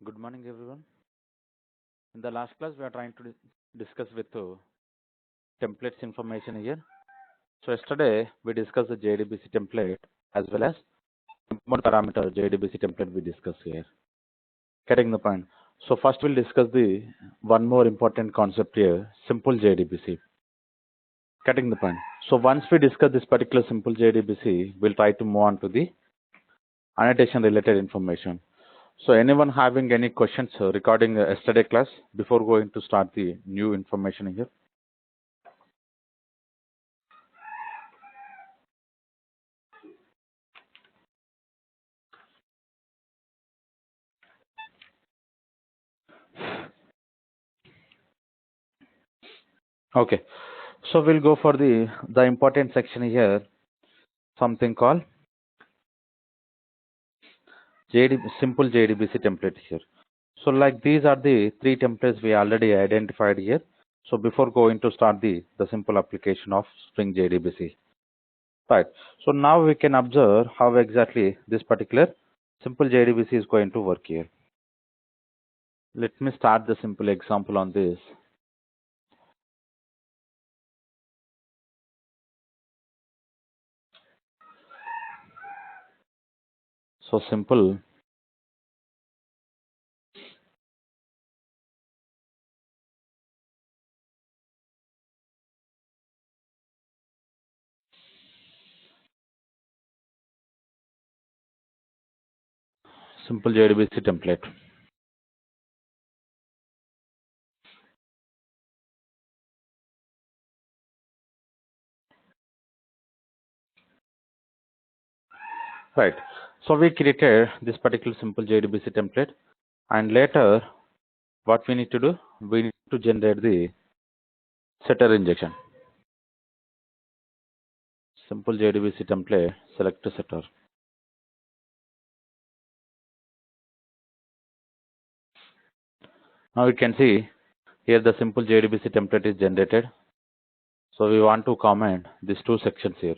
Good morning, everyone. In the last class, we are trying to discuss with templates information here. So yesterday, we discussed the JDBC template as well as import parameter JDBC template we discussed here. Getting the point. So first, we'll discuss the one more important concept here, simple JDBC. Getting the point. So once we discuss this particular simple JDBC, we'll try to move on to the annotation related information. So anyone having any questions regarding yesterday class before going to start the new information here? Okay, so we'll go for the important section here, something called simple JDBC template here. So like these are the three templates we already identified here. So before going to start the simple application of Spring JDBC, right? So now we can observe how exactly this particular simple JDBC is going to work here. Let me start the simple example on this. So simple JDBC template. Right. So we created this particular simple JDBC template, and later what we need to do, we need to generate the setter injection. Simple JDBC template, select the setter. Now you can see here the simple JDBC template is generated. So we want to comment these two sections here.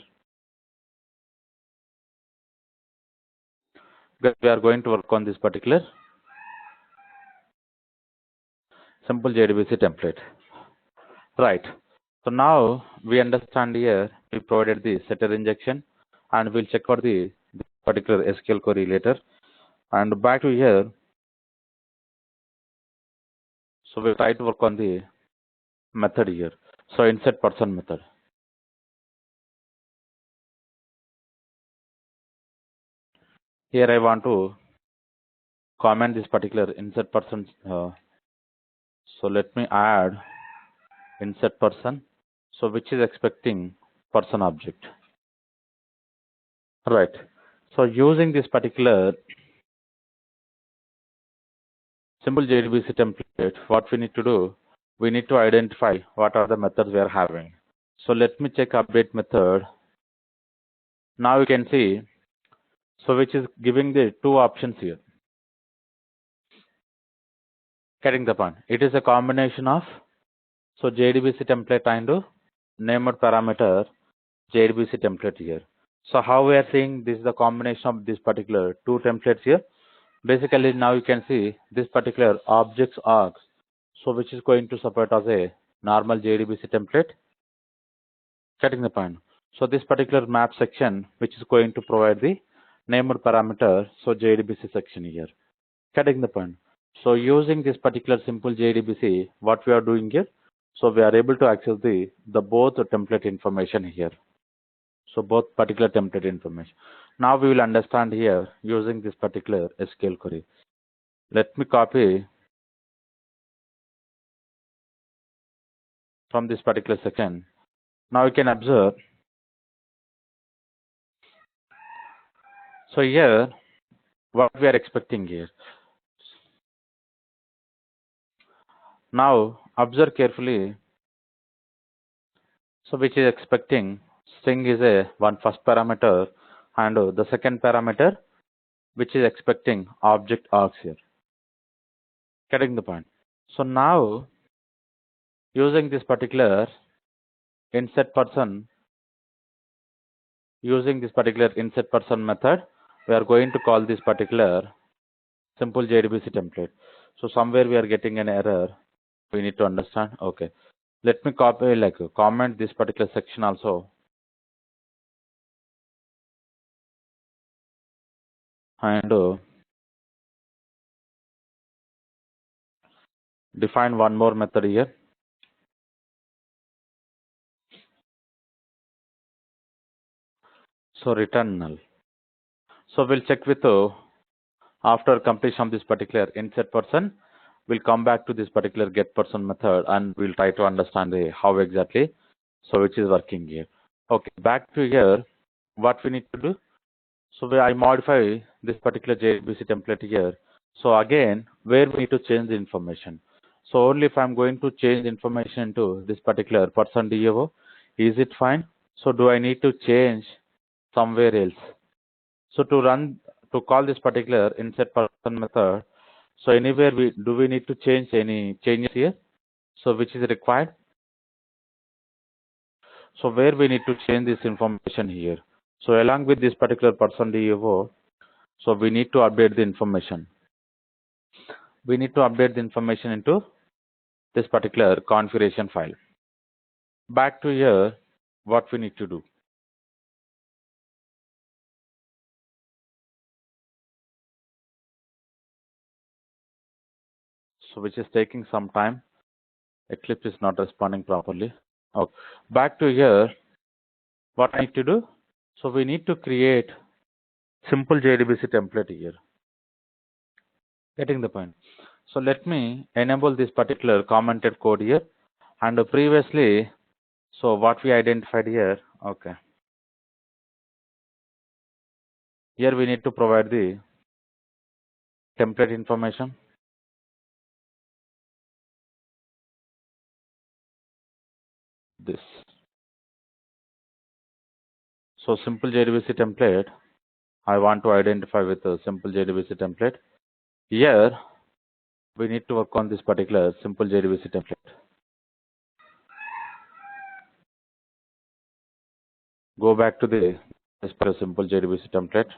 We are going to work on this particular simple JDBC template. Right. So now we understand here we provided the setter injection, and we'll check out the particular SQL query later. And back to here. So we'll try to work on the method here. So insert person method. Here I want to comment this particular insert person. So let me add insert person. So which is expecting person object. Right. So using this particular simple JDBC template, what we need to do, we need to identify what are the methods we are having. So let me check update method. Now you can see, so which is giving the two options here. Getting the point. It is a combination of so JDBC template and named parameter JDBC template here. So how we are seeing this is the combination of this particular two templates here. Basically now you can see this particular objects args, so which is going to support as a normal JDBC template. Getting the point. So this particular map section which is going to provide the named parameter, so JDBC section here. Getting the point. So using this particular simple JDBC, what we are doing here, so we are able to access the both template information here. So both particular template information. Now we will understand here using this particular SQL query. Let me copy from this particular section. Now you can observe. So here, what we are expecting here. Now observe carefully. So which is expecting string is a one first parameter, and the second parameter which is expecting object args here. Getting the point. So now using this particular insert person, using this particular insert person method, we are going to call this particular simple JDBC template. So somewhere we are getting an error. We need to understand. Okay. Let me copy, like, comment this particular section also. And define one more method here. So return null. So we'll check with after completion of this particular insert person, we'll come back to this particular get person method and we'll try to understand how exactly, so which is working here. Okay, back to here, what we need to do. So I modify this particular JDBC template here. So again, where we need to change the information. So only if I'm going to change information to this particular person DAO, is it fine? So do I need to change somewhere else? So to call this particular insert person method, so anywhere we need to change any changes here? So which is required? So where we need to change this information here? So along with this particular person DAO, so we need to update the information. We need to update the information into this particular configuration file. Back to here, what we need to do. So which is taking some time. Eclipse is not responding properly. Okay. Back to here, what I need to do. So we need to create simple JDBC template here. Getting the point. So let me enable this particular commented code here. And previously, so what we identified here, okay. Here we need to provide the template information. This. So simple JDBC template, I want to identify with a simple JDBC template. Here, we need to work on this particular simple JDBC template. Go back to this simple JDBC template.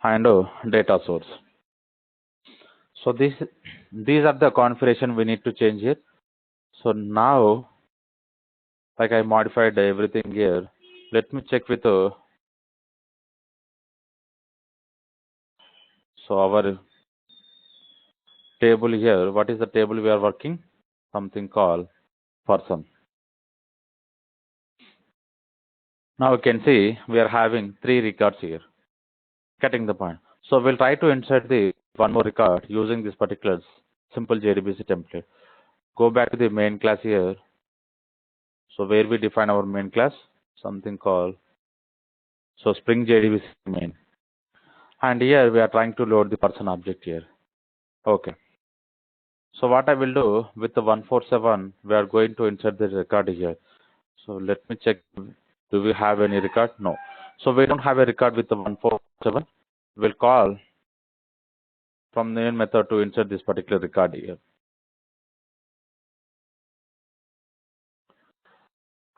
And data source. So these are the configuration we need to change here. So now, like I modified everything here, let me check with so our table here. What is the table we are working? Something called person. Now you can see we are having 3 records here. Getting the point. So we'll try to insert the one more record using this particular simple JDBC template. Go back to the main class here. So where we define our main class, something called Spring JDBC main. And here we are trying to load the person object here. Okay. So what I will do with the 147, we are going to insert the record here. So let me check. Do we have any record? No. So we don't have a record with the 147. We'll call from the main method to insert this particular record here.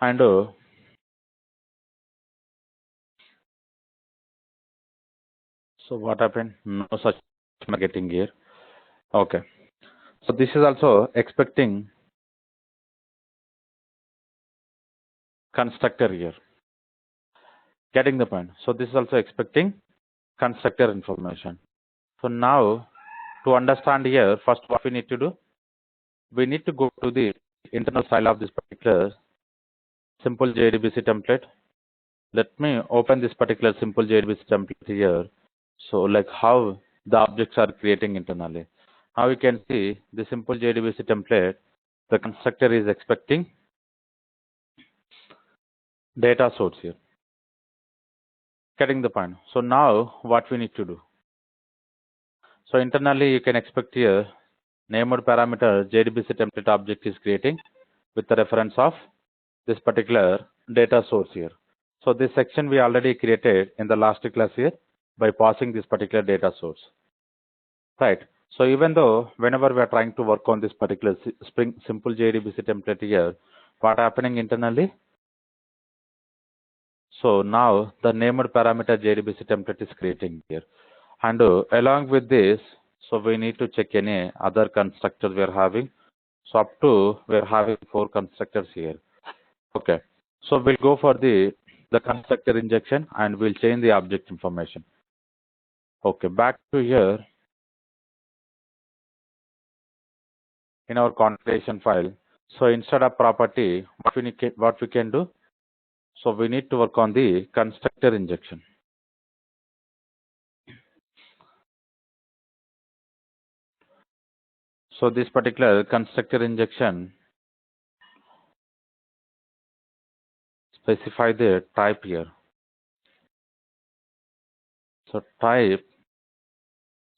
And so what happened? No such getting here. Okay. So this is also expecting constructor here. Getting the point. So this is also expecting constructor information. So now to understand here, first what we need to do, we need to go to the internal file of this particular simple JDBC template. Let me open this particular simple JDBC template here. So like how the objects are creating internally. Now you can see the simple JDBC template, the constructor is expecting data source here. Getting the point. So now what we need to do. So internally you can expect here named parameter JDBC template object is creating with the reference of this particular data source here. So this section we already created in the last class here by passing this particular data source. Right. So even though whenever we are trying to work on this particular simple JDBC template here, what happening internally? So now the named parameter JDBC template is creating here. And along with this, so we need to check any other constructors we are having. So up to we are having 4 constructors here. Okay. So we'll go for the constructor injection and we'll change the object information. Okay, back to here in our configuration file. So instead of property, what we can do? So we need to work on the constructor injection. So this particular constructor injection specify the type here. So type,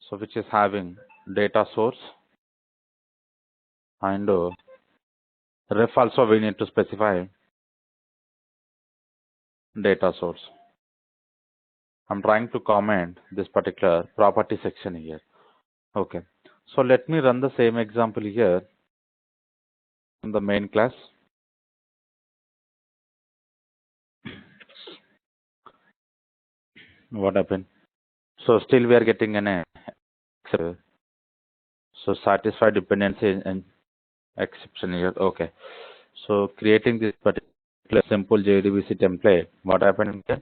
so which is having data source, and ref also we need to specify data source. I'm trying to comment this particular property section here. Okay. So let me run the same example here in the main class. What happened? So still we are getting an so satisfied dependency and exception here. Okay. So creating this particular simple JDBC template, what happened here?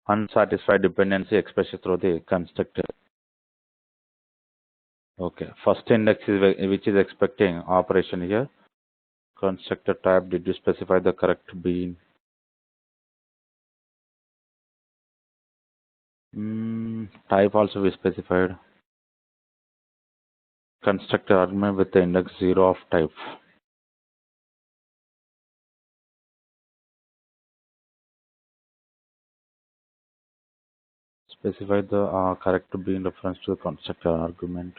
Unsatisfied dependency expressed through the constructor. Okay. First index is which is expecting operation here. Constructor type, did you specify the correct bean? Type also we specified. Constructor argument with the index 0 of type. Specify the correct bean reference to the constructor argument.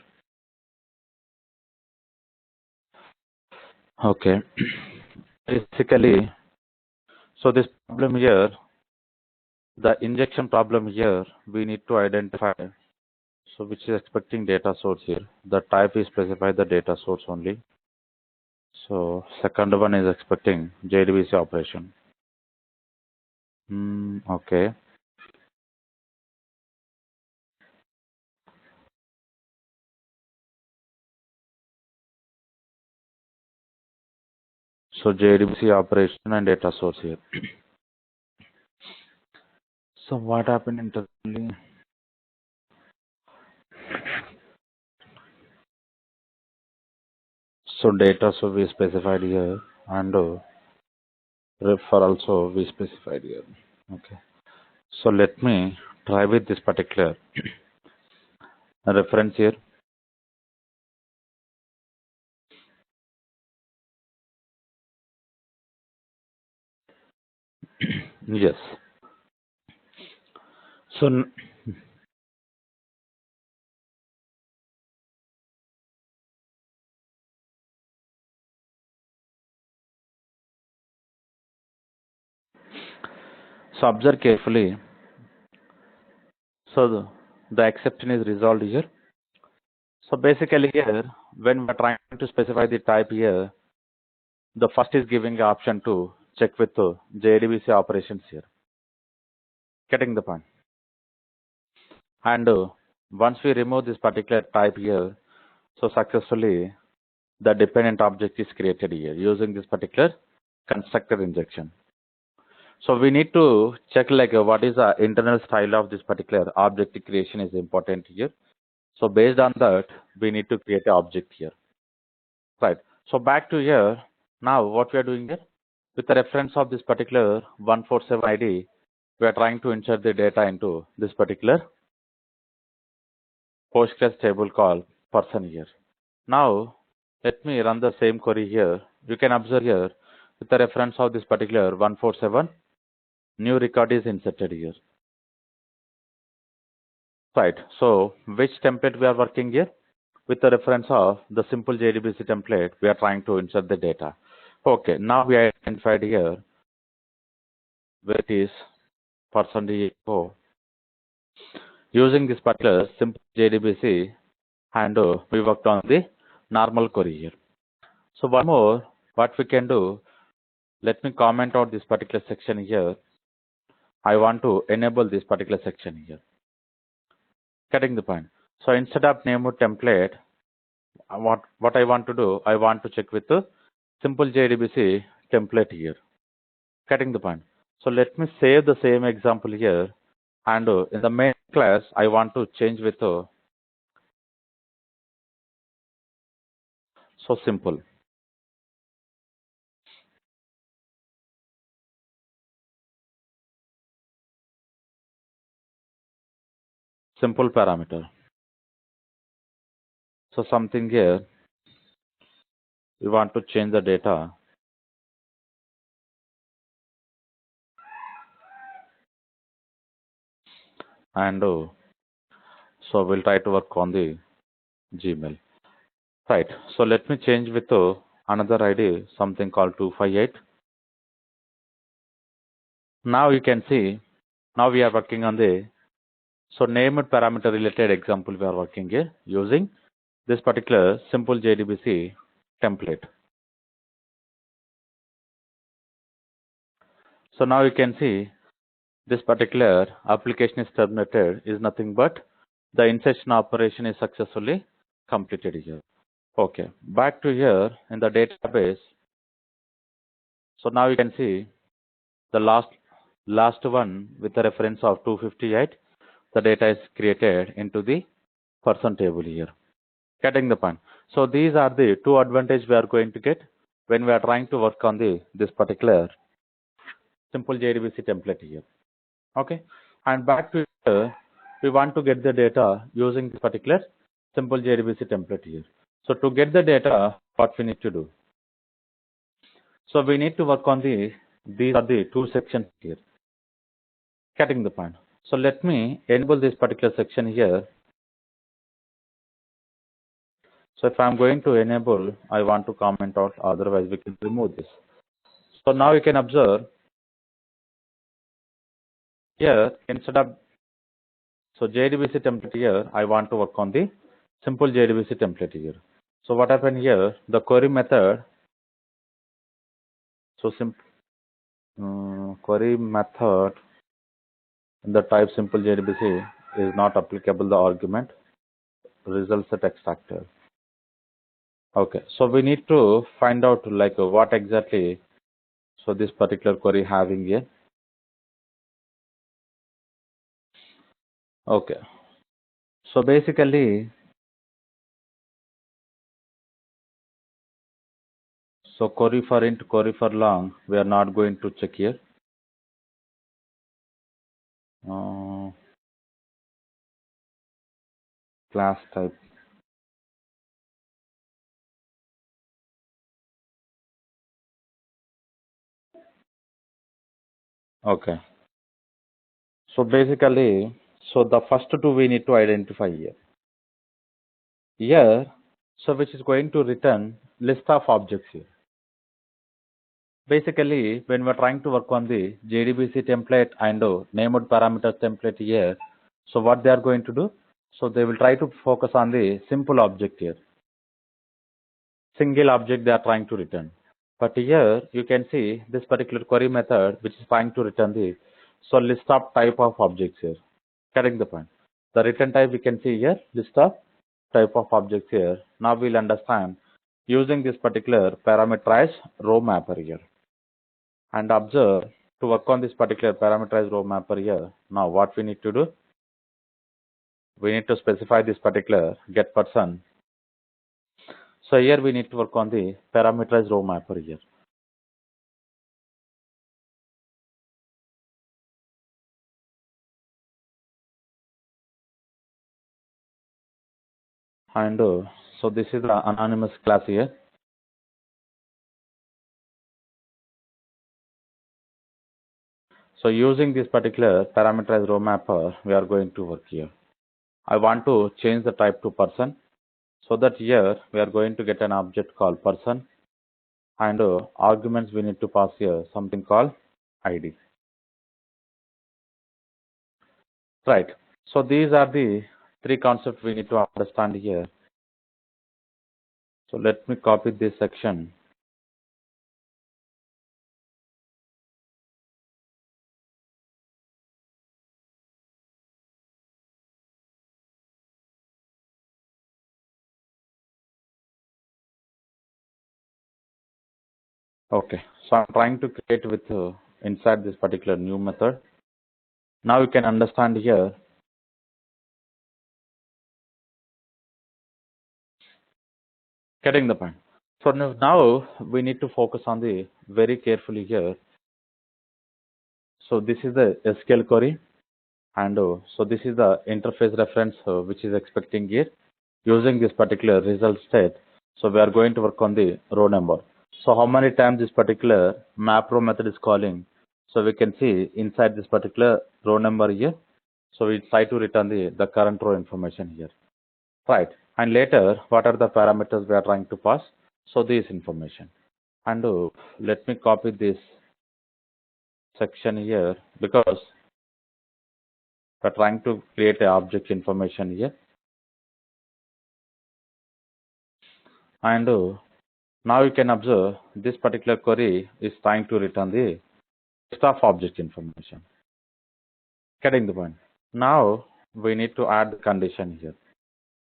Okay. Basically, so this problem here, the injection problem here, we need to identify. So which is expecting data source here. The type is specified the data source only. So second one is expecting JDBC operation. Okay. So JDBC operation and data source here. So what happened internally? So data so we specified here, and refer also we specified here. Okay. So let me try with this particular reference here. Yes. So observe carefully. So the exception is resolved here. So basically here, when we're trying to specify the type here, the first is giving the option to check with the JDBC operations here. Getting the point. And once we remove this particular type here, so successfully the dependent object is created here using this particular constructor injection. So we need to check like what is the internal style of this particular object creation is important here. So based on that, we need to create an object here. Right. So back to here. Now what we are doing here, with the reference of this particular 147 ID, we are trying to insert the data into this particular Postgres table called person here. Now let me run the same query here. You can observe here with the reference of this particular 147, new record is inserted here. Right. So which template we are working here? With the reference of the simple JDBC template, we are trying to insert the data. Okay. Now we identified here where it is %echo. Using this particular simple JDBC, and we worked on the normal query here. So one more, what we can do, let me comment out this particular section here. I want to enable this particular section here. Getting the point. So instead of name template, what I want to do, I want to check with the simple JDBC template here. Getting the point. So let me save the same example here, and in the main class I want to change with so simple parameter. So something here we want to change the data, and so we'll try to work on the Gmail. Right. So let me change with another ID, something called 258. Now you can see, now we are working on the named parameter related example we are working here using this particular simple JDBC template. So now you can see this particular application is terminated is nothing but the insertion operation is successfully completed here. Okay, back to here in the database. So now you can see the last one with the reference of 258, the data is created into the person table here. Getting the point. So these are the two advantages we are going to get when we are trying to work on this particular simple JDBC template here. Okay, and back to here, we want to get the data using this particular simple JDBC template here. So to get the data, what we need to do? So we need to work on these are the two sections here. Getting the point. So let me enable this particular section here. So if I'm going to enable, I want to comment out, otherwise we can remove this. So now you can observe here instead of JDBC template here, I want to work on the simple JDBC template here. So what happened here? The query method. So query method in the type simple JDBC is not applicable. The argument results set extractor. Okay, so we need to find out like what exactly this particular query having here. Okay, so basically, so query for int, query for long, we are not going to check here. Class type. Okay. So basically, the first two we need to identify here. Here, which is going to return list of objects here. Basically, when we're trying to work on the JDBC template and named parameters template here, so what they are going to do? So they will try to focus on the simple object here. Single object they are trying to return. But here you can see this particular query method which is trying to return the list of type of objects here. Getting the point. The return type we can see here, list of type of objects here. Now we'll understand using this particular parameterized row mapper here. And observe to work on this particular parameterized row mapper here. Now what we need to do? We need to specify this particular get person. So here we need to work on the parameterized row mapper here. And so this is the anonymous class here. So using this particular parameterized row mapper, we are going to work here. I want to change the type to person. So that here we are going to get an object called person, and arguments we need to pass here something called ID. Right. So these are the three concepts we need to understand here. So let me copy this section. Okay, so I'm trying to create with inside this particular new method. Now you can understand here. Getting the point. So now we need to focus on the very carefully here. So this is the SQL query, and so this is the interface reference which is expecting here using this particular result state. So we are going to work on the row number. So how many times this particular map row method is calling? So we can see inside this particular row number here. So we try to return the current row information here. Right. And later, what are the parameters we are trying to pass? So this information. And let me copy this section here because we're trying to create a object information here. And now you can observe this particular query is trying to return the list of object information. Getting the point. Now we need to add the condition here.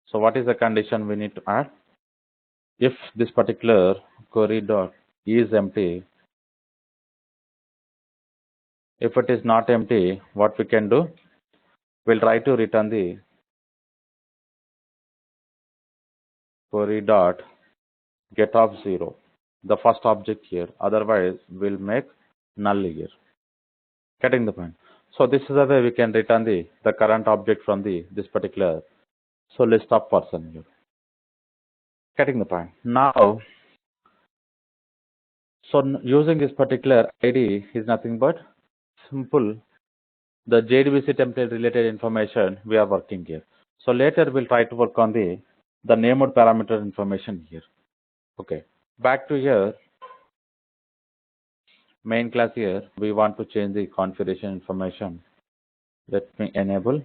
So what is the condition we need to add? If this particular query dot is empty, if it is not empty, what we can do? We'll try to return the query dot get of 0, the first object here. Otherwise, we'll make null here. Getting the point. So this is the way we can return the current object from this particular list of person here. Getting the point. Now, so using this particular ID is nothing but simple the JDBC template related information we are working here. So later we'll try to work on the named parameter information here. Okay. Back to here. Main class here, we want to change the configuration information. Let me enable.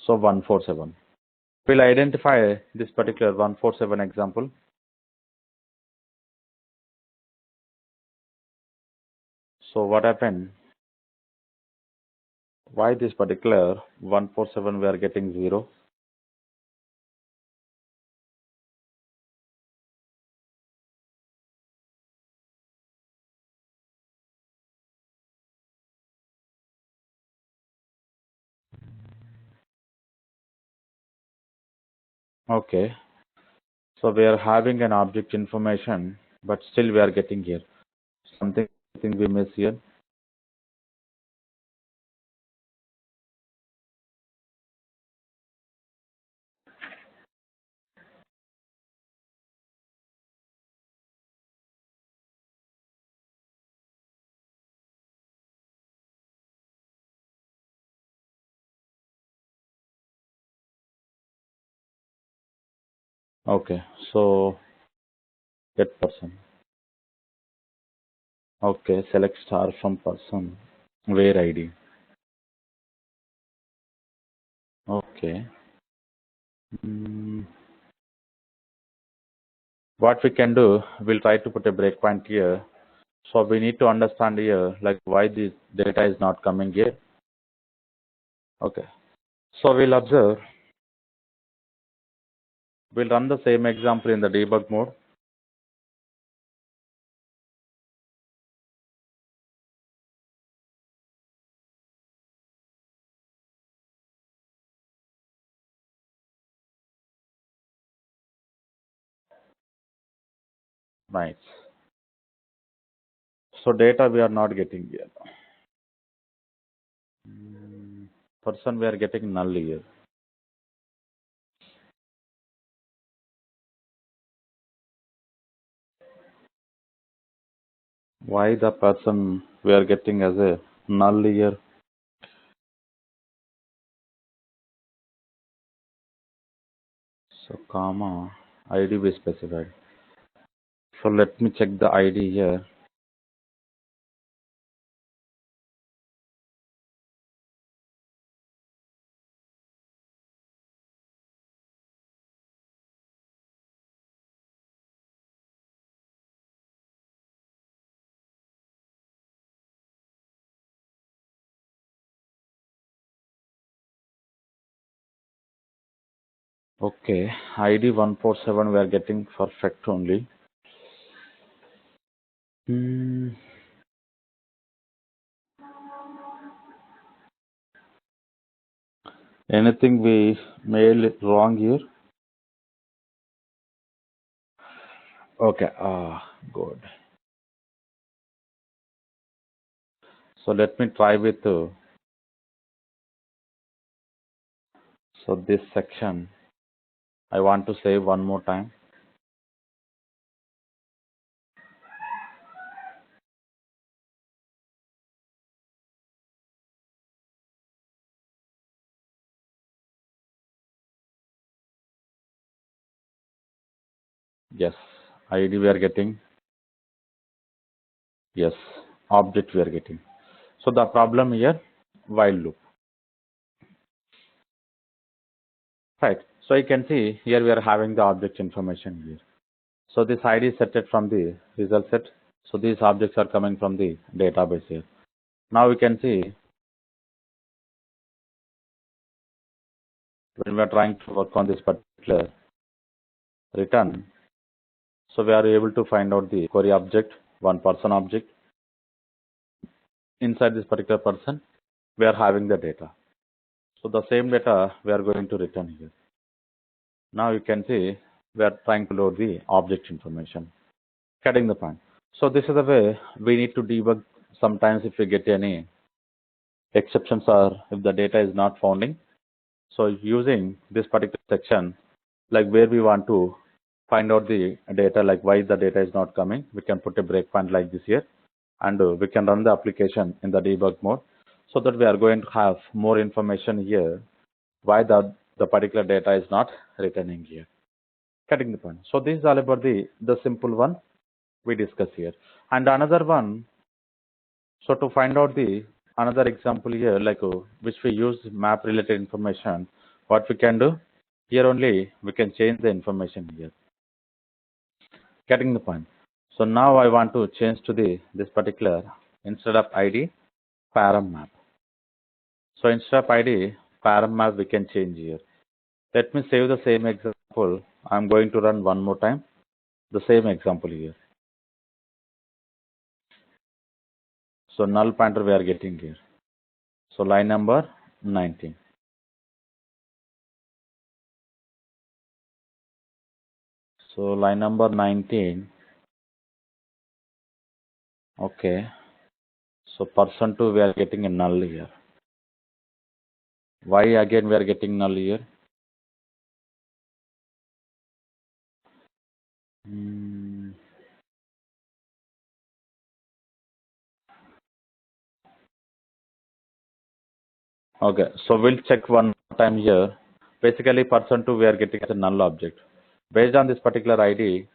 So 147. We'll identify this particular 147 example. So what happened? Why this particular 147 we are getting 0? Okay. So we are having an object information, but still we are getting here. Something we miss here. Okay. So get person. Okay. Select star from person. Where ID. Okay. What we can do, we'll try to put a breakpoint here. So we need to understand here, like why this data is not coming here. Okay. So we'll observe, we'll run the same example in the debug mode. Nice. So data we are not getting here. Person we are getting null here. Why the person we are getting as a null here? So comma ID we specified. So let me check the ID here. Okay, ID 147 we are getting perfect only. Hmm. Anything we made wrong here? Okay. Good. So let me try with so this section. I want to save one more time. Yes. ID we are getting. Yes. Object we are getting. So the problem here, while loop. Right. So you can see here we are having the object information here. So this ID is set from the result set. So these objects are coming from the database here. Now we can see when we are trying to work on this particular return, so we are able to find out the query object, one person object. Inside this particular person, we are having the data. So the same data we are going to return here. Now you can see we are trying to load the object information, getting the point. So this is the way we need to debug sometimes if we get any exceptions or if the data is not founding. So using this particular section, like where we want to find out the data, like why the data is not coming, we can put a breakpoint like this here, and we can run the application in the debug mode, so that we are going to have more information here why the particular data is not returning here. Getting the point. So this is all about the simple one we discuss here. And another one, so to find out the another example here, like which we use map related information, what we can do here, only we can change the information here. Getting the point. So now I want to change to the this particular, instead of ID, param map. So instead of ID, param map we can change here. Let me save the same example. I'm going to run one more time the same example here. So null pointer we are getting here. So line number 19. So line number 19. Okay. So person 2 we are getting a null here. Why again we are getting null here? Hmm. Okay. So we'll check one time here. Basically person 2 we are getting as a null object. Based on this particular ID,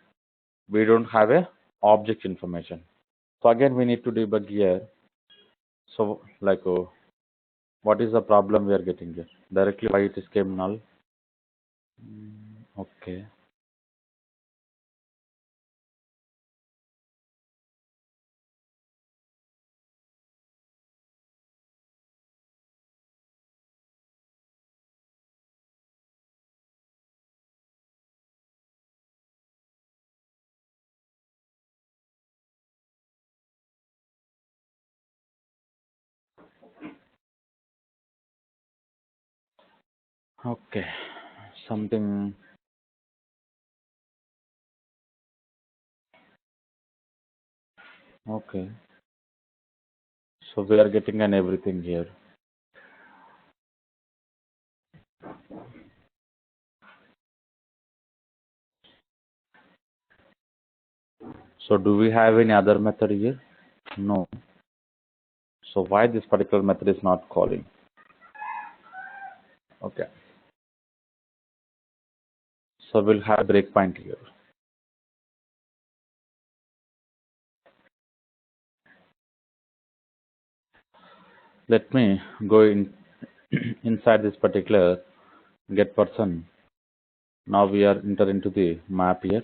we don't have a object information. So again we need to debug here. So like what is the problem we are getting here? Directly why it is came null? Okay. Okay. Something. Okay. So we are getting an everything here. So do we have any other method here? No. So why this particular method is not calling? Okay. So we'll have breakpoint here. Let me go in inside this particular get person. Now we are enter into the map here.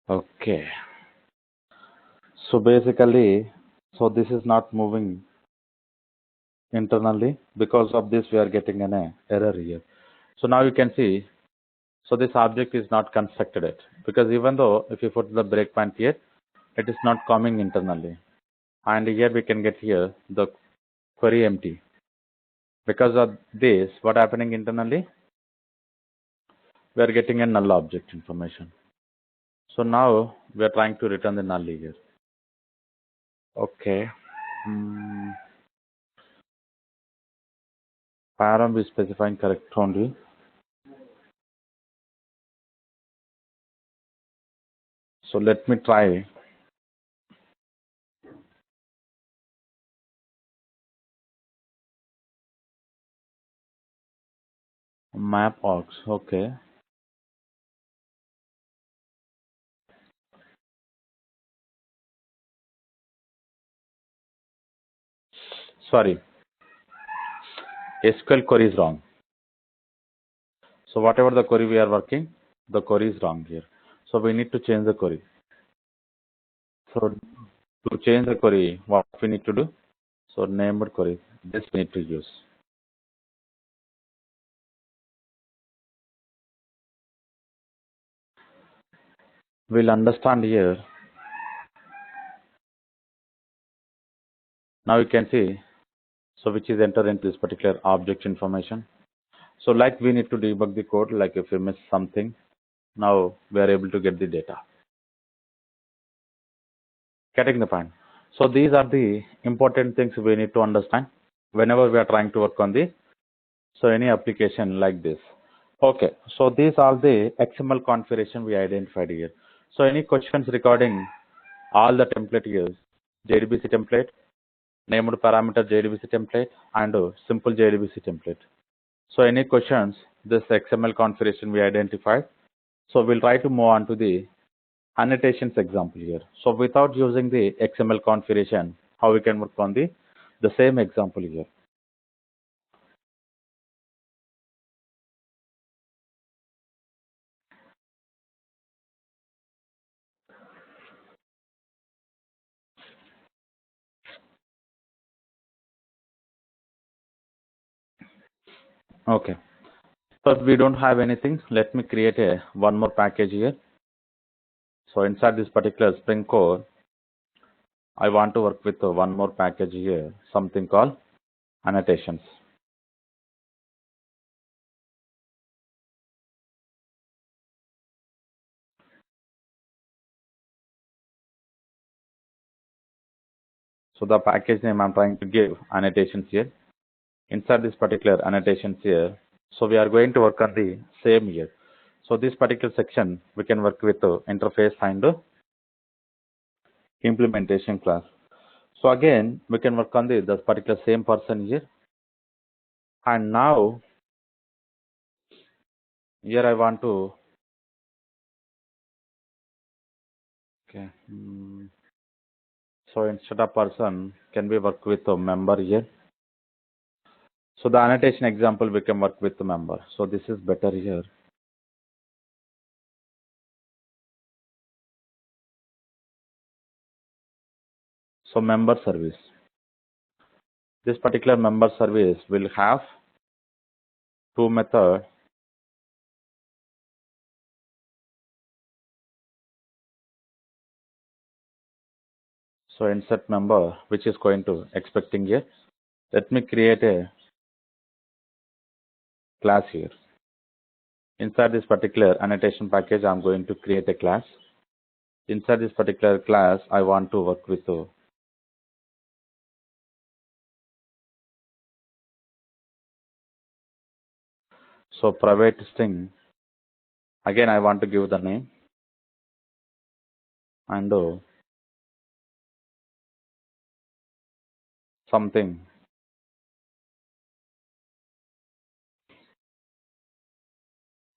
Okay. So basically, so this is not moving internally. Because of this, we are getting an error here. So now you can see, so this object is not constructed yet, because even though if you put the breakpoint here, it is not coming internally. And here we can get here the query empty. Because of this, what happening internally? We are getting a null object information. So now we are trying to return the null here. Okay. Param is specifying correct only. So let me try. Map aux. Okay. Sorry. SQL query is wrong. So whatever the query we are working, the query is wrong here. So we need to change the query. So to change the query, what we need to do? So named query. This we need to use. We'll understand here. Now you can see, so which is entered into this particular object information. So like we need to debug the code, like if we miss something, now we are able to get the data. Getting the point. So these are the important things we need to understand whenever we are trying to work on the, so any application like this. Okay, so these are the XML configuration we identified here. So any questions regarding all the template here, JDBC template, named parameter JDBC template, and simple JDBC template. So any questions, this XML configuration we identified. So we'll try to move on to the annotations example here. So without using the XML configuration, how we can work on the same example here. Okay. So if we don't have anything, let me create one more package here. So inside this particular Spring Core, I want to work with one more package here, something called annotations. So the package name I'm trying to give annotations here. Inside this particular annotations here, so we are going to work on the same here. So this particular section, we can work with interface and implementation class. So again, we can work on the particular same person here. And now, here I want to, okay. So instead of person, can we work with a member here? So the annotation example, we can work with the member. So this is better here. So member service. This particular member service will have two methods. So insert member, which is going to expecting here. Let me create a class here. Inside this particular annotation package, I'm going to create a class. Inside this particular class, I want to work with so private string. Again, I want to give the name and something.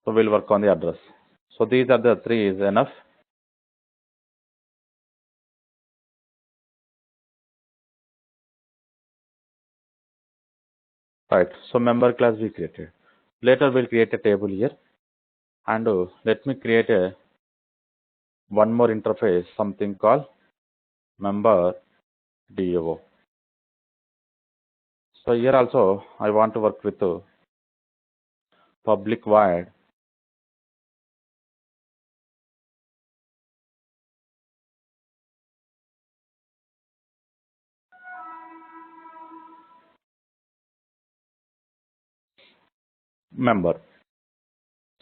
So we'll work on the address. So these are the three is enough. Right. So member class we created. Later we'll create a table here, and let me create a one more interface, something called member DAO. So here also I want to work with public void member.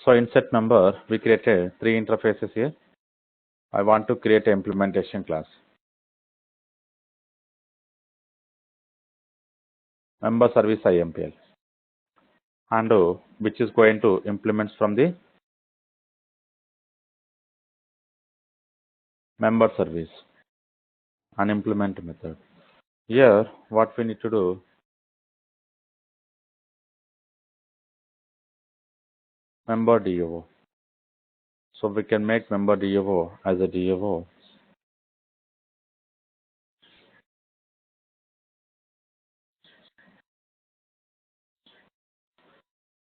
So in set member, we created 3 interfaces here. I want to create an implementation class. Member service IMPL. And which is going to implement from the member service and implement method. Here, what we need to do, member DOO. So we can make member DOO as a DOO.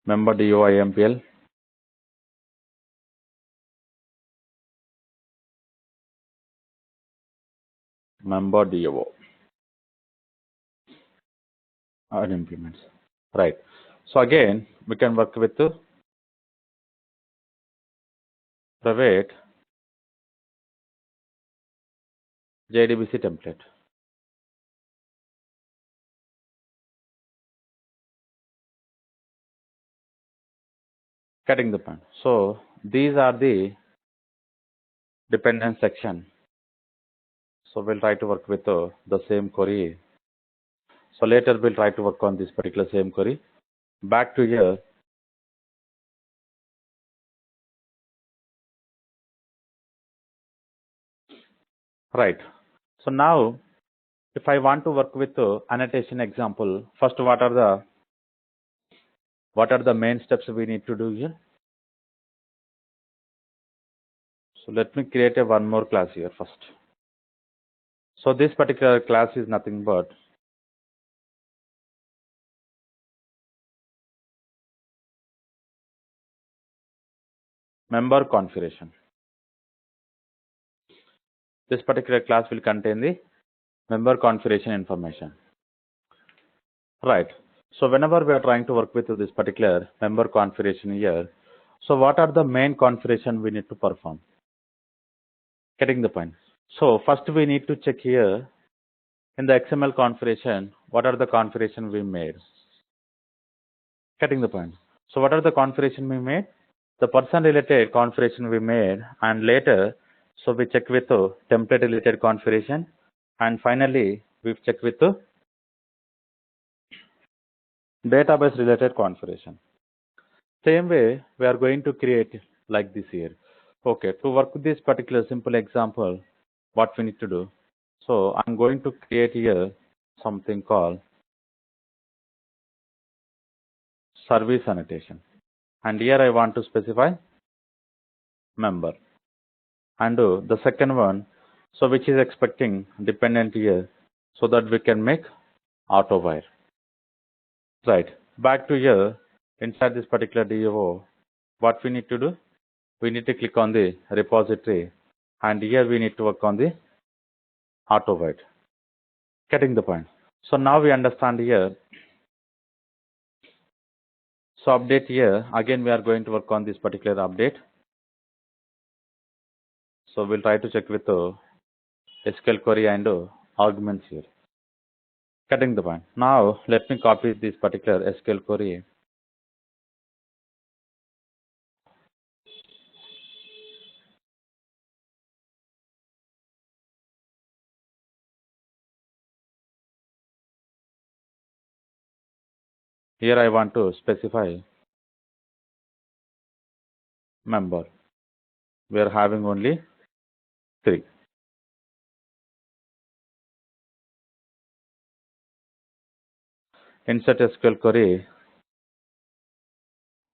Member DOO IMPL. Member DOO and implements. Right. So again, we can work with the private JDBC template. Getting the point. So these are the dependent section. So we'll try to work with the same query. So later we'll try to work on this particular same query. Back to here. Right. So now, if I want to work with annotation example, first what are the main steps we need to do here? So let me create one more class here first. So this particular class is nothing but member configuration. This particular class will contain the member configuration information. Right. So whenever we are trying to work with this particular member configuration here, so what are the main configuration we need to perform? Getting the point. So first we need to check here in the XML configuration, what are the configuration we made? Getting the point. So what are the configuration we made? The person related configuration we made, and later, so we check with the template related configuration, and finally we check with the database related configuration. Same way we are going to create like this here. Okay, to work with this particular simple example, what we need to do. So I'm going to create here something called service annotation, and here I want to specify member, and the second one, so which is expecting dependent here, so that we can make auto wire. Right. Back to here, inside this particular DO, what we need to do, we need to click on the repository, and here we need to work on the auto wire. Getting the point. So now we understand here. So update here, again we are going to work on this particular update. So we'll try to check with the SQL query and arguments here. Getting the point. Now let me copy this particular SQL query. Here I want to specify member. We are having only 3. Insert SQL query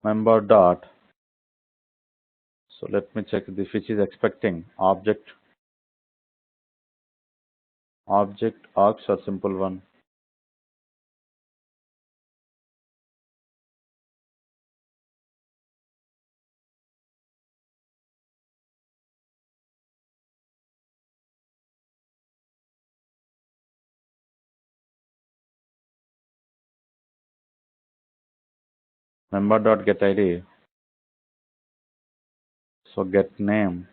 member dot. So let me check this, which is expecting object args or simple one. member.getID. So get name.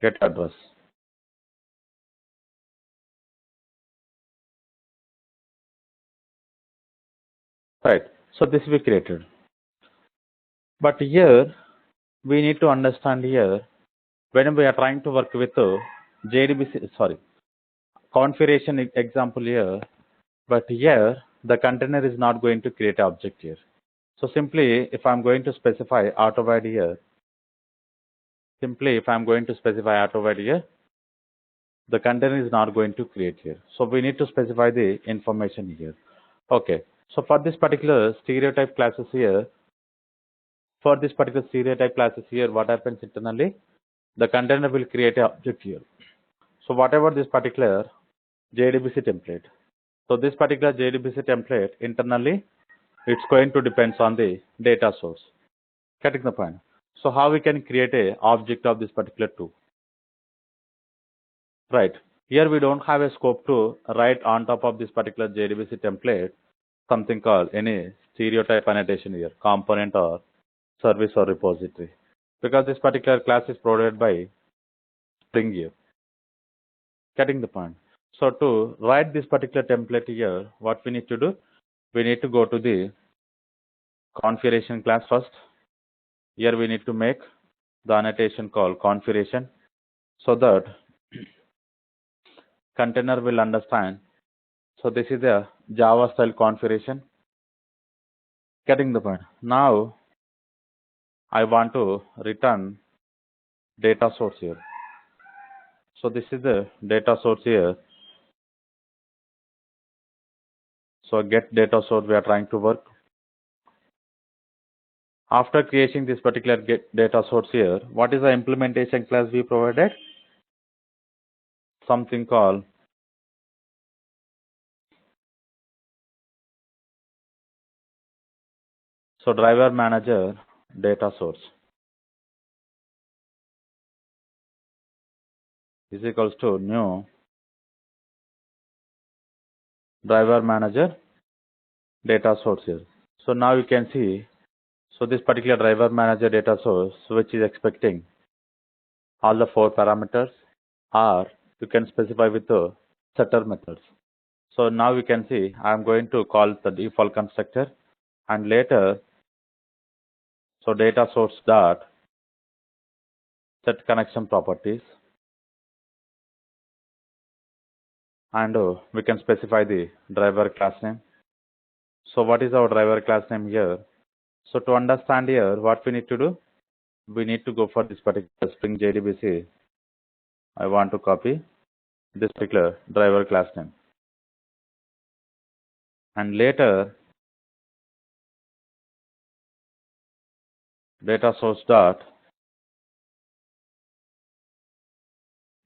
Get address. Right. So this we created. But here we need to understand here when we are trying to work with JDBC, sorry, configuration example here, but here the container is not going to create an object here. So simply if I'm going to specify AutoVid here, the container is not going to create here. So we need to specify the information here. Okay. So for this particular stereotype classes here, what happens internally? The container will create an object here. So whatever this particular JDBC template. So this particular JDBC template internally, it's going to depends on the data source. Getting the point? So how we can create a object of this particular tool? Right. Here we don't have a scope to write on top of this particular JDBC template something called any stereotype annotation here, component or service or repository, because this particular class is provided by Spring here. Getting the point? So to write this particular template here, what we need to do? We need to go to the configuration class first. Here we need to make the annotation called configuration so that container will understand. So this is the Java style configuration. Getting the point? Now I want to return data source here. So this is the data source here. So get data source we are trying to work. After creating this particular get data source here, what is the implementation class we provided? Something called driver manager data source is equals to new driver manager data source here. So now you can see, so this particular driver manager data source which is expecting all the 4 parameters, or you can specify with the setter methods. So now you can see I am going to call the default constructor, and later so data source dot set connection properties, and we can specify the driver class name. So what is our driver class name here? So to understand here, what we need to do? We need to go for this particular Spring JDBC. I want to copy this particular driver class name, and later data source dot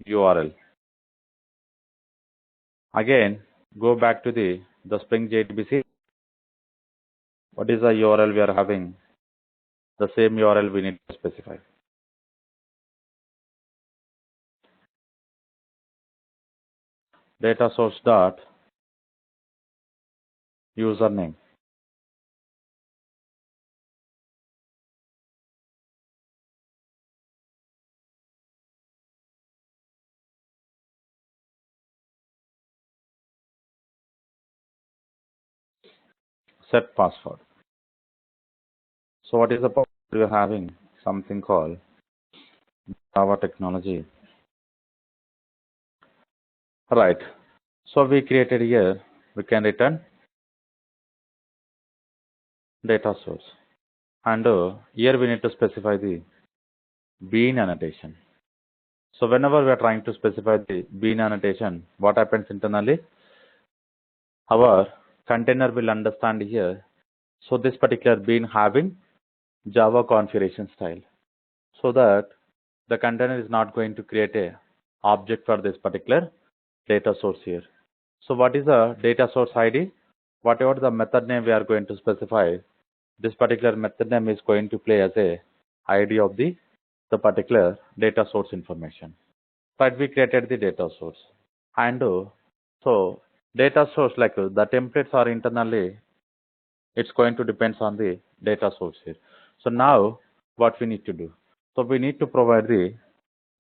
URL. Again, go back to the Spring JDBC. What is the URL we are having? The same URL we need to specify. Data source dot username. Set password. So what is the password we are having? Something called Java technology. Right. So we created here, we can return data source. And here we need to specify the bean annotation. So whenever we are trying to specify the bean annotation, what happens internally? Our container will understand here. So this particular bean having Java configuration style, so that the container is not going to create a object for this particular data source here. So what is the data source ID? Whatever the method name we are going to specify, this particular method name is going to play as a ID of the particular data source information. but we created the data source. And so data source, like the templates are internally, it's going to depends on the data source here. So now what we need to do? So we need to provide the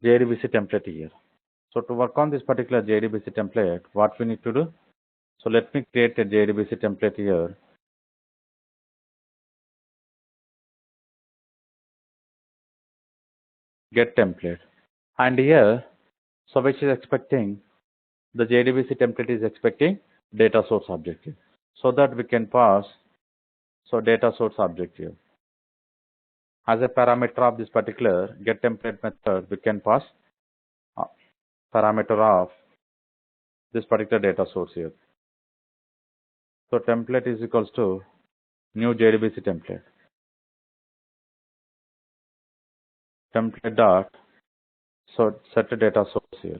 JDBC template here. So to work on this particular JDBC template, what we need to do? So let me create a JDBC template here. Get template. And here, so which is expecting, the JDBC template is expecting data source object here. So that we can pass, so data source object here. As a parameter of this particular get template method, we can pass parameter of this particular data source here. So template is equals to new JDBC template. Template dot, so set a data source here.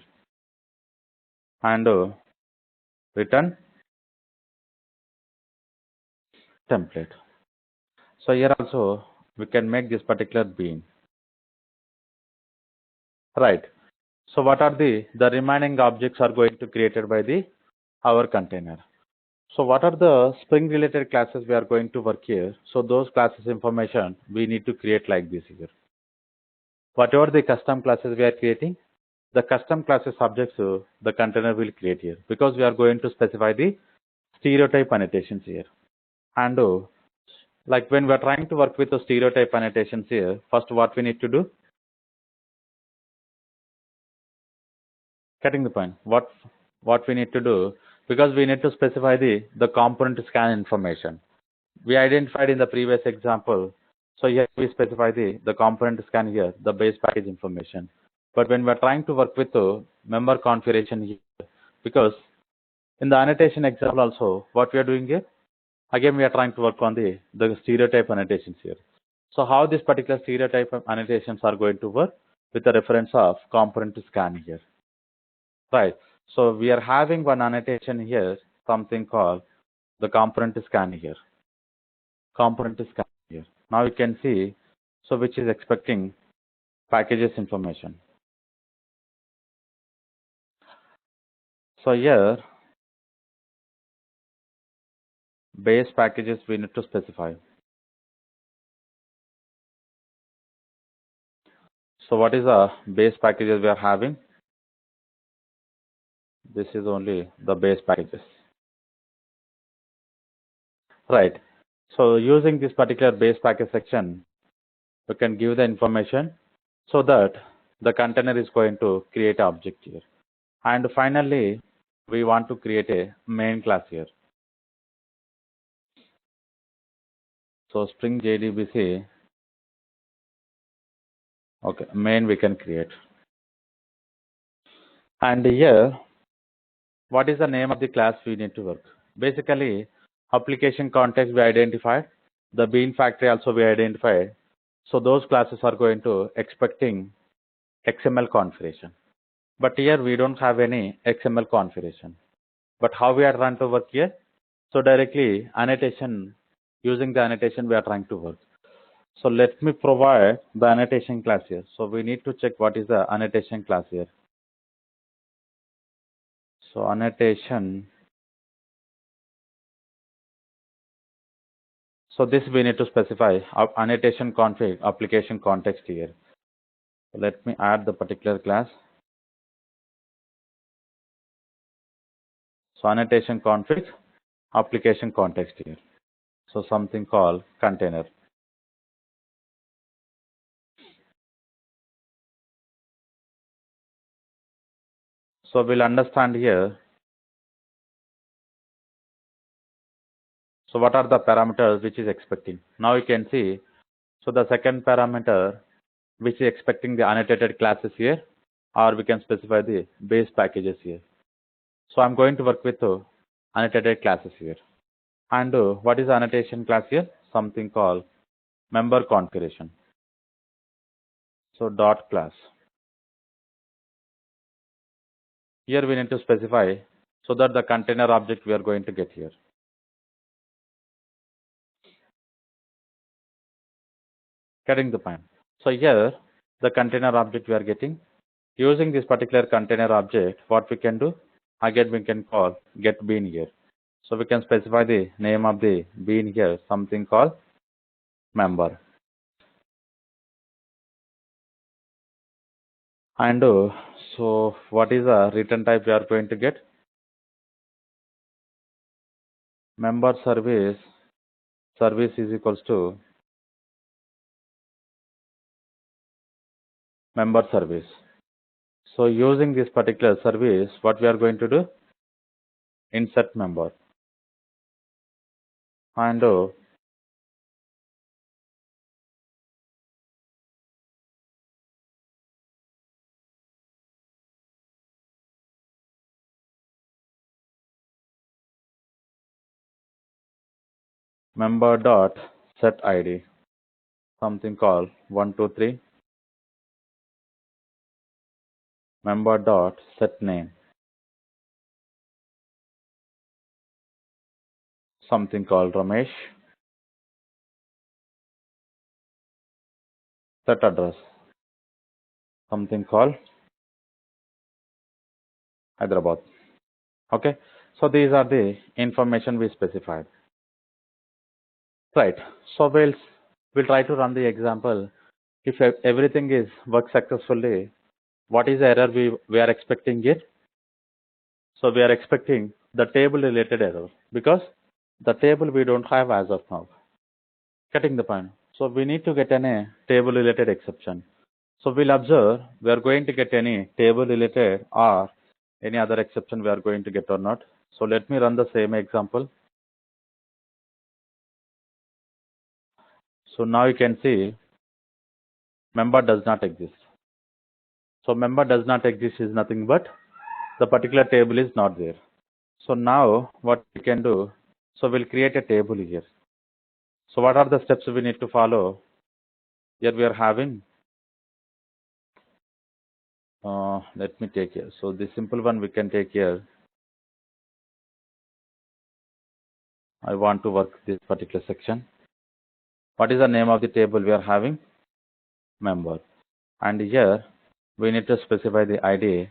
And return template. So here also we can make this particular bean. Right. So what are the remaining objects are going to created by the our container. So what are the Spring related classes we are going to work here? So those classes information we need to create like this here. Whatever the custom classes we are creating, the custom classes objects the container will create here, because we are going to specify the stereotype annotations here. And like when we are trying to work with the stereotype annotations here, first what we need to do? Getting the point. What we need to do, because we need to specify the component scan information. We identified in the previous example. So here we specify the component scan here, the base package information. But when we are trying to work with the member configuration here, because in the annotation example also, what we are doing here, again we are trying to work on the stereotype annotations here. So how this particular stereotype annotations are going to work with the reference of component scan here. Right. So we are having one annotation here, something called the component scan here. Component scan here. Now you can see, so which is expecting packages information. So here, base packages we need to specify. So what is the base packages we are having? This is only the base packages. Right. So using this particular base package section, we can give the information so that the container is going to create an object here. And finally, we want to create a main class here. So Spring JDBC, okay, main we can create. And here, what is the name of the class we need to work? Basically, application context we identified, the bean factory also we identified. So those classes are going to expecting XML configuration. But here we don't have any XML configuration. But how we are trying to work here? So directly annotation, using the annotation we are trying to work. So let me provide the annotation class here. So we need to check what is the annotation class here. So annotation. So this we need to specify annotation config application context here. So let me add the particular class. So annotation config application context here. So something called container. So we'll understand here. So what are the parameters which is expecting? Now you can see. So the second parameter which is expecting the annotated classes here, or we can specify the base packages here. So I'm going to work with annotated classes here. And what is the annotation class here? Something called member configuration. So dot class. Here we need to specify so that the container object we are going to get here. Getting the point. So here the container object we are getting. Using this particular container object, what we can do, again we can call get bean here. So we can specify the name of the bean here, something called member. And so what is the return type we are going to get? Member service is equals to member service. So using this particular service, what we are going to do? Insert member. And member dot set ID, something called 123. Member dot set name, something called Ramesh. Set address, something called Hyderabad. Okay, so these are the information we specified. Right. So we'll try to run the example. If everything is worked successfully, what is the error we are expecting here? So we are expecting the table related error because the table we don't have as of now. Getting the point. So we need to get a table related exception. So we'll observe we are going to get any table related or any other exception we are going to get or not. So let me run the same example. So now you can see member does not exist. So member does not exist is nothing but the particular table is not there. So now what we can do, so we'll create a table here. So what are the steps we need to follow? Here we are having, let me take here. So the simple one we can take here. I want to work this particular section. What is the name of the table we are having? Member. And here we need to specify the ID.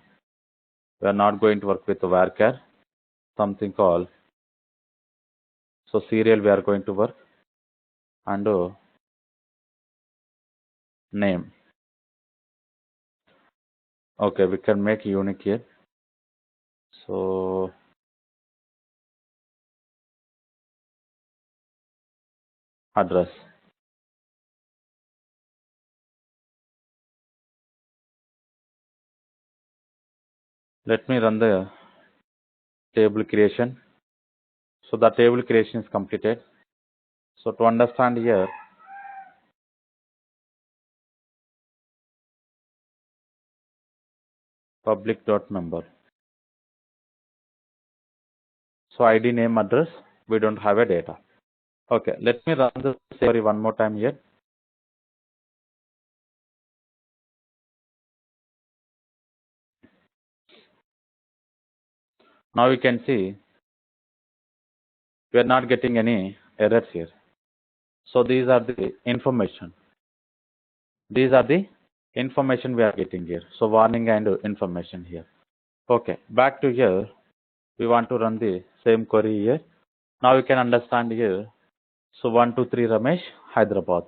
We are not going to work with varchar, something called, so serial we are going to work, and name. Okay, we can make unique here. So address. Let me run the table creation. So the table creation is completed. So to understand here, public dot member. So ID, name, address, we don't have a data. Okay, let me run the query one more time here. Now you can see we are not getting any errors here. So these are the information. These are the information we are getting here. So warning and information here. Okay, back to here. We want to run the same query here. Now you can understand here. So 123 Ramesh, Hyderabad.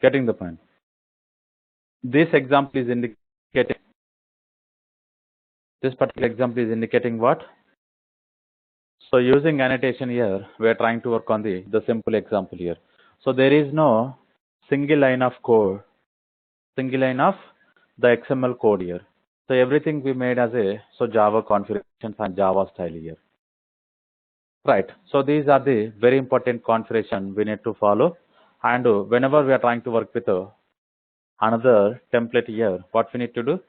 Getting the point. This example is indicating, this particular example is indicating what? So using annotation here, we are trying to work on the simple example here. So there is no single line of code, single line of the XML code here. So everything we made as a Java configurations and Java style here. Right. So these are the very important configuration we need to follow. And whenever we are trying to work with another template here, what we need to do?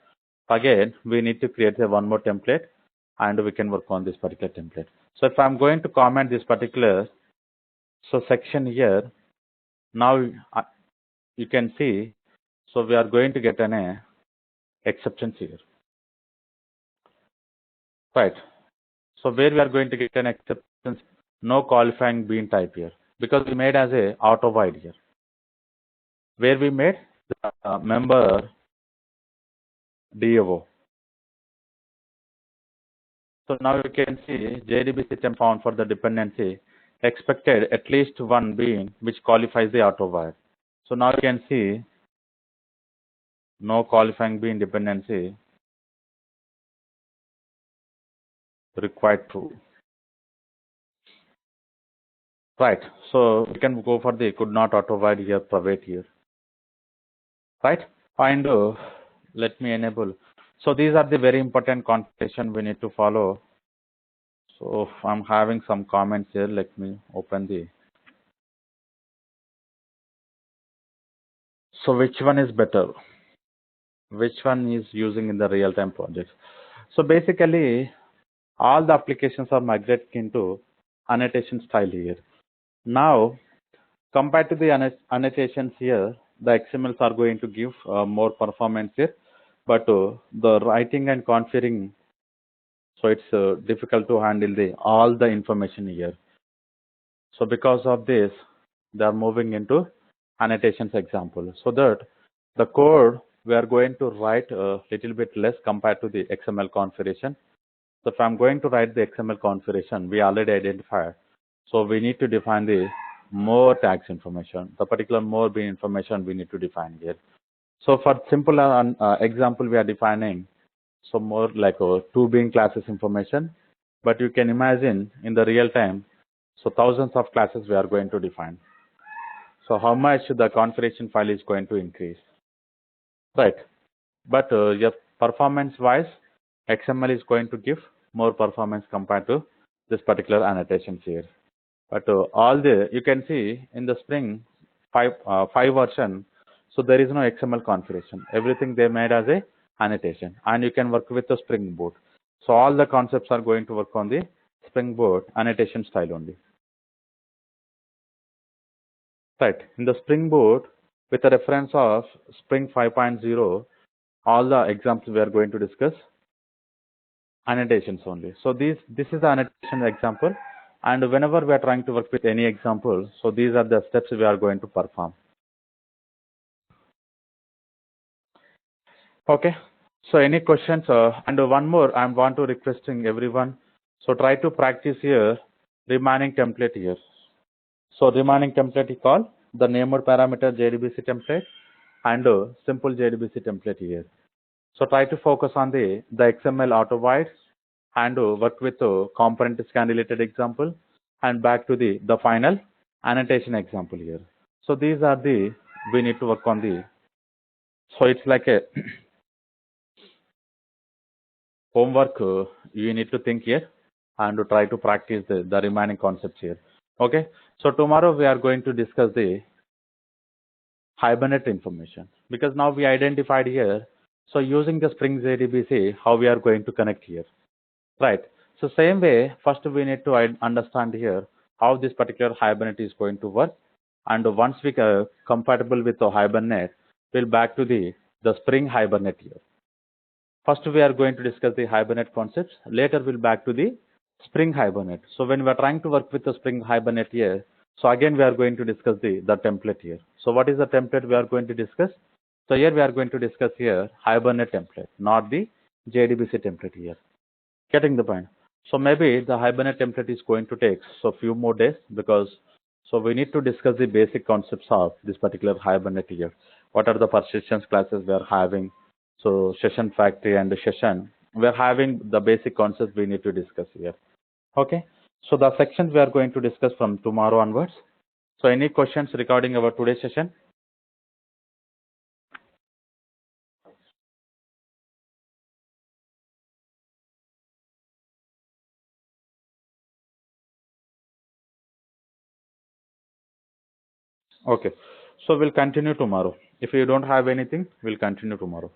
Again, we need to create one more template and we can work on this particular template. So if I'm going to comment this particular section here, now you can see, so we are going to get an exceptions here. Right. So where we are going to get an exception, no qualifying bean type here, because we made as a auto void here. Where we made the member DAO. So now you can see JDB system found for the dependency expected at least one being which qualifies the auto wire. So now you can see no qualifying being dependency required true. Right. So we can go for the could not auto wire here, private here. Right. And let me enable. So these are the very important configuration we need to follow. So I'm having some comments here. Let me open the. So which one is better? Which one is using in the real-time projects? So basically, all the applications are migrating into annotation style here. Now, compared to the annotations here, the XMLs are going to give more performance here, but the writing and configuring, so it's difficult to handle all the information here. So because of this, they are moving into annotations example, so that the code we are going to write a little bit less compared to the XML configuration. So if I'm going to write the XML configuration, we already identified. So we need to define the more tags information, the particular more being information we need to define here. So for simple example, we are defining so more like two being classes information, but you can imagine in the real time, so thousands of classes we are going to define. So how much the configuration file is going to increase, right? But your performance wise, XML is going to give more performance compared to this particular annotations here. But all the you can see in the Spring 5 version, so there is no XML configuration. Everything they made as a annotation, and you can work with the Spring Boot. So all the concepts are going to work on the Spring Boot annotation style only. Right. In the Spring Boot, with a reference of Spring 5.0, all the examples we are going to discuss annotations only. So this is the annotation example, and whenever we are trying to work with any example, so these are the steps we are going to perform. Okay. So any questions? And one more, I want to requesting everyone. So try to practice here remaining template here. So remaining template is called the named parameter JDBC template and simple JDBC template here. So try to focus on the XML auto voids and work with component scan related example and back to the final annotation example here. So these are the we need to work on the. So it's like a homework you need to think here and to try to practice the remaining concepts here. Okay. So tomorrow we are going to discuss the Hibernate information because now we identified here. So using the Spring JDBC, how we are going to connect here. Right. So same way, first we need to understand here how this particular Hibernate is going to work. And once we are compatible with the Hibernate, we'll back to the Spring Hibernate here. First, we are going to discuss the Hibernate concepts. Later, we'll back to the Spring Hibernate. So when we are trying to work with the Spring Hibernate here, so again, we are going to discuss the template here. So what is the template we are going to discuss? So here we are going to discuss here Hibernate template, not the JDBC template here. Getting the point? So maybe the Hibernate template is going to take so few more days because so we need to discuss the basic concepts of this particular Hibernate here. What are the persistence classes we are having? So session factory and the session, we are having the basic concepts we need to discuss here. Okay. So the sections we are going to discuss from tomorrow onwards. So any questions regarding our today's session? Okay. So we'll continue tomorrow. If you don't have anything, we'll continue tomorrow.